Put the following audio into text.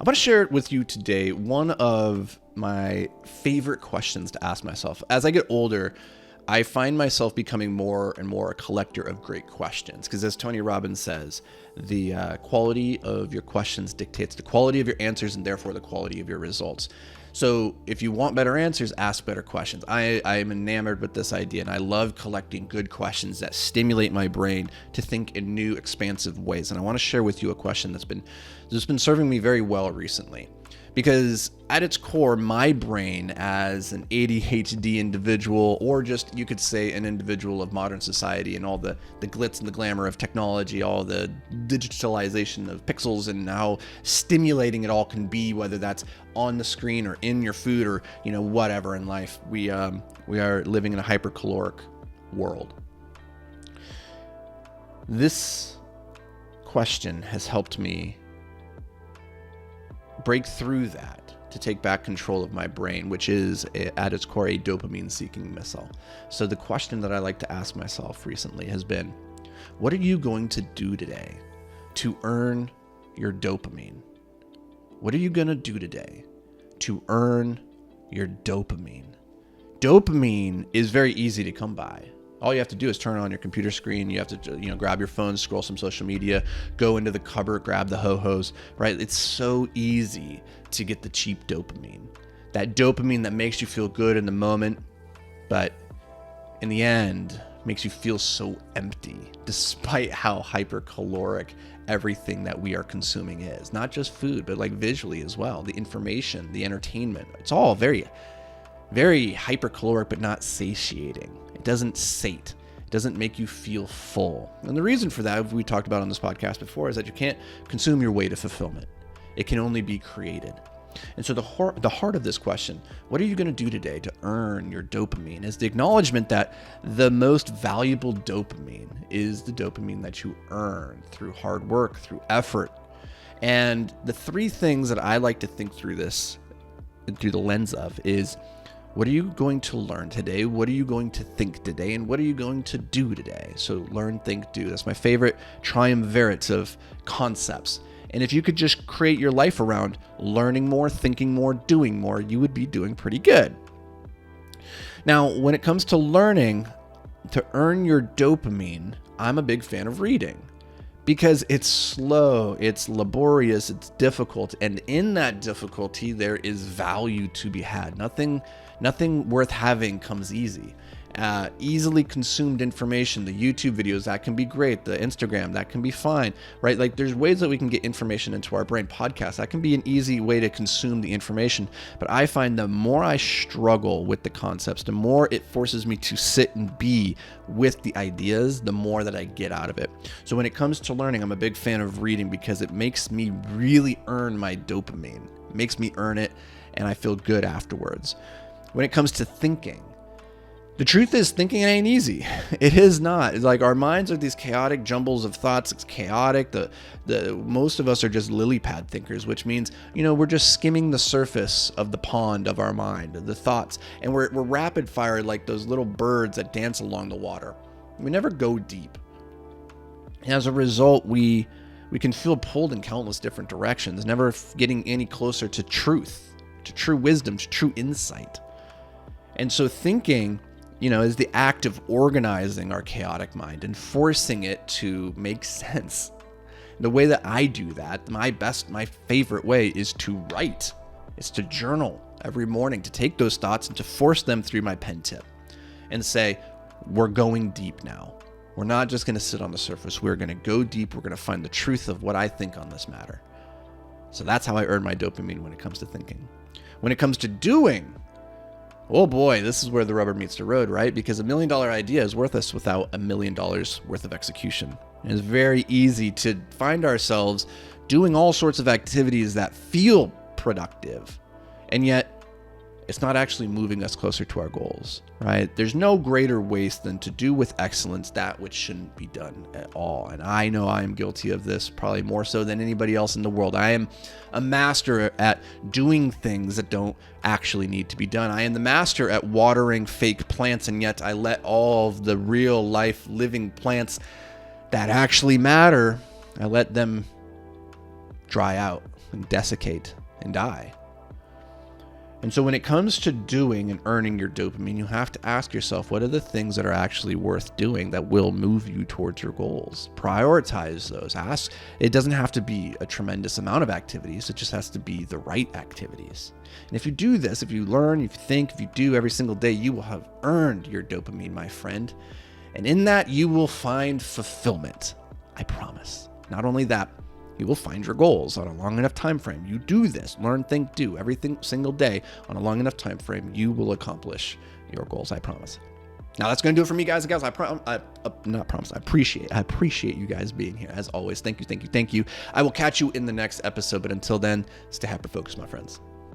want to share with you today one of my favorite questions to ask myself. As I get older, I find myself becoming more and more a collector of great questions, because as Tony Robbins says, the quality of your questions dictates the quality of your answers and therefore the quality of your results. So if you want better answers, ask better questions. I am enamored with this idea, and I love collecting good questions that stimulate my brain to think in new, expansive ways. And I want to share with you a question that's been serving me very well recently. Because at its core, my brain as an ADHD individual, or just you could say an individual of modern society and all the glitz and the glamour of technology, all the digitalization of pixels and how stimulating it all can be, whether that's on the screen or in your food or, whatever in life. We are living in a hypercaloric world. This question has helped me break through that to take back control of my brain, which is at its core a dopamine seeking missile. So the question that I like to ask myself recently has been, what are you going to do today to earn your dopamine? What are you going to do today to earn your dopamine? Dopamine is very easy to come by. All you have to do is turn on your computer screen. You have to, grab your phone, scroll some social media, go into the cupboard, grab the ho-hos, right? It's so easy to get the cheap dopamine. That dopamine that makes you feel good in the moment, but in the end, makes you feel so empty, despite how hypercaloric everything that we are consuming is. Not just food, but like visually as well. The information, the entertainment, it's all very, very hypercaloric, but not satiating. It doesn't sate. It doesn't make you feel full. And the reason for that, we talked about on this podcast before, is that you can't consume your way to fulfillment. It can only be created. And so the heart of this question, what are you going to do today to earn your dopamine, is the acknowledgement that the most valuable dopamine is the dopamine that you earn through hard work, through effort. And the three things that I like to think through this, through the lens of, is what are you going to learn today? What are you going to think today? And what are you going to do today? So learn, think, do. That's my favorite triumvirate of concepts. And if you could just create your life around learning more, thinking more, doing more, you would be doing pretty good. Now, when it comes to learning to earn your dopamine, I'm a big fan of reading. Because it's slow, it's laborious, it's difficult, and in that difficulty, there is value to be had. Nothing worth having comes easy. Easily consumed information, the YouTube videos, that can be great. The Instagram, that can be fine, right? Like there's ways that we can get information into our brain. Podcasts, that can be an easy way to consume the information. But I find the more I struggle with the concepts, the more it forces me to sit and be with the ideas, the more that I get out of it. So when it comes to learning, I'm a big fan of reading because it makes me really earn my dopamine. It makes me earn it, and I feel good afterwards. When it comes to thinking, the truth is, thinking ain't easy. It is not. It's like our minds are these chaotic jumbles of thoughts. It's chaotic. The most of us are just lily pad thinkers, which means, we're just skimming the surface of the pond of our mind, the thoughts, and we're rapid fire like those little birds that dance along the water. We never go deep. And as a result, we can feel pulled in countless different directions, never getting any closer to truth, to true wisdom, to true insight. And so thinking, is the act of organizing our chaotic mind and forcing it to make sense. The way that I do that, my favorite way is to write. It's to journal every morning, to take those thoughts and to force them through my pen tip and say, we're going deep now. We're not just going to sit on the surface. We're going to go deep. We're going to find the truth of what I think on this matter. So that's how I earn my dopamine when it comes to thinking. When it comes to doing, oh boy, this is where the rubber meets the road, right? Because $1 million idea is worthless without $1 million worth of execution. And it's very easy to find ourselves doing all sorts of activities that feel productive, and yet it's not actually moving us closer to our goals, right? There's no greater waste than to do with excellence that which shouldn't be done at all. And I know I am guilty of this, probably more so than anybody else in the world. I am a master at doing things that don't actually need to be done. I am the master at watering fake plants, and yet I let all of the real life living plants that actually matter, I let them dry out. and desiccate and die. And so when it comes to doing and earning your dopamine, you have to ask yourself, what are the things that are actually worth doing that will move you towards your goals? Prioritize those. It doesn't have to be a tremendous amount of activities. It just has to be the right activities. And if you do this, if you learn, if you think, if you do every single day, you will have earned your dopamine, my friend. And in that, you will find fulfillment. I promise. Not only that, you will find your goals on a long enough time frame. You do this, learn, think, do every single day on a long enough time frame, you will accomplish your goals. I promise. Now that's going to do it for me, guys and gals. I appreciate you guys being here as always. Thank you. I will catch you in the next episode, but until then, stay hyper focused, my friends.